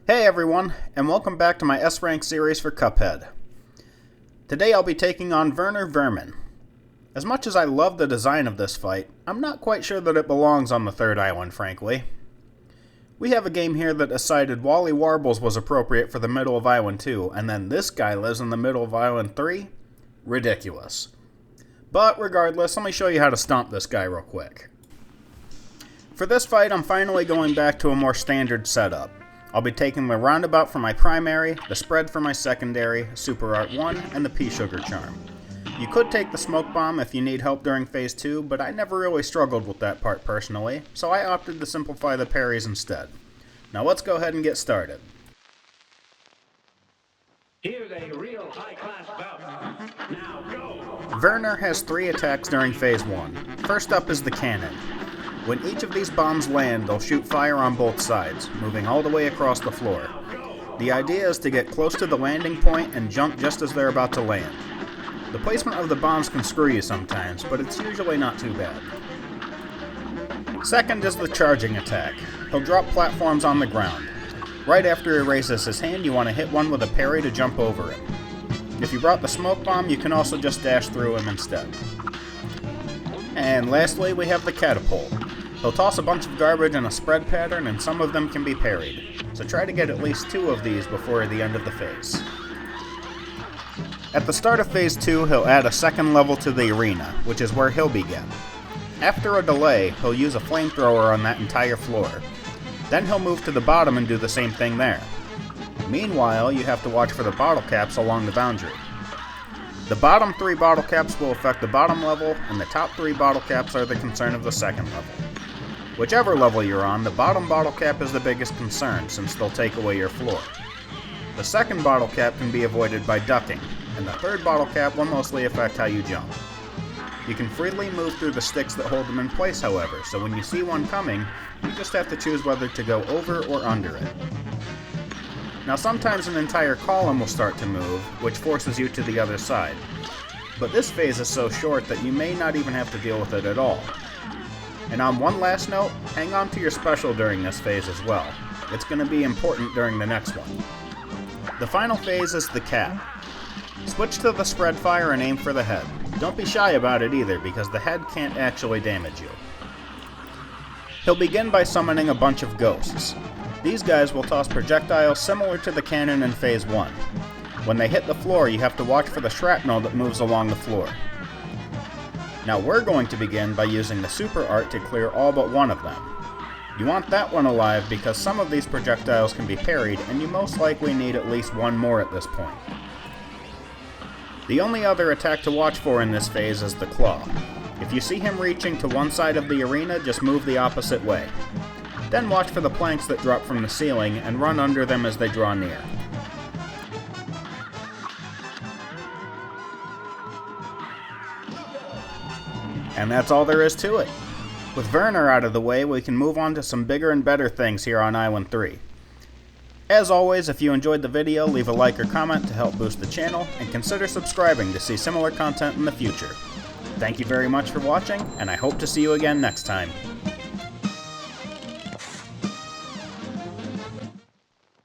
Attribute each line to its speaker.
Speaker 1: Hey everyone, and welcome back to my S-Rank series for Cuphead. Today I'll be taking on Werner Werman. As much as I love the design of this fight, I'm not quite sure that it belongs on the third island, frankly. We have a game here that decided Wally Warbles was appropriate for the middle of Island 2, and then this guy lives in the middle of Island 3? Ridiculous. But regardless, let me show you how to stomp this guy real quick. For this fight, I'm finally going back to a more standard setup. I'll be taking the roundabout for my primary, the spread for my secondary, Super Art 1, and the Pea Sugar Charm. You could take the Smoke Bomb if you need help during Phase 2, but I never really struggled with that part personally, so I opted to simplify the parries instead. Now let's go ahead and get started.
Speaker 2: Here's a real high-class bout. Now go!
Speaker 1: Werner has 3 attacks during Phase 1. First up is the cannon. When each of these bombs land, they'll shoot fire on both sides, moving all the way across the floor. The idea is to get close to the landing point and jump just as they're about to land. The placement of the bombs can screw you sometimes, but it's usually not too bad. Second is the charging attack. He'll drop platforms on the ground. Right after he raises his hand, you want to hit one with a parry to jump over it. If you brought the smoke bomb, you can also just dash through him instead. And lastly, we have the catapult. He'll toss a bunch of garbage in a spread pattern, and some of them can be parried. So try to get at least 2 of these before the end of the phase. At the start of Phase 2, he'll add a second level to the arena, which is where he'll begin. After a delay, he'll use a flamethrower on that entire floor. Then he'll move to the bottom and do the same thing there. Meanwhile, you have to watch for the bottle caps along the boundary. The bottom 3 bottle caps will affect the bottom level, and the top 3 bottle caps are the concern of the second level. Whichever level you're on, the bottom bottle cap is the biggest concern, since they'll take away your floor. The second bottle cap can be avoided by ducking, and the third bottle cap will mostly affect how you jump. You can freely move through the sticks that hold them in place, however, so when you see one coming, you just have to choose whether to go over or under it. Now sometimes an entire column will start to move, which forces you to the other side. But this phase is so short that you may not even have to deal with it at all. And on one last note, hang on to your special during this phase as well. It's going to be important during the next one. The final phase is the cap. Switch to the spread fire and aim for the head. Don't be shy about it either, because the head can't actually damage you. He'll begin by summoning a bunch of ghosts. These guys will toss projectiles similar to the cannon in Phase 1. When they hit the floor, you have to watch for the shrapnel that moves along the floor. Now we're going to begin by using the Super Art to clear all but one of them. You want that one alive because some of these projectiles can be parried, and you most likely need at least one more at this point. The only other attack to watch for in this phase is the claw. If you see him reaching to one side of the arena, just move the opposite way. Then watch for the planks that drop from the ceiling and run under them as they draw near. And that's all there is to it. With Werner out of the way, we can move on to some bigger and better things here on Island 3. As always, if you enjoyed the video, leave a like or comment to help boost the channel, and consider subscribing to see similar content in the future. Thank you very much for watching, and I hope to see you again next time.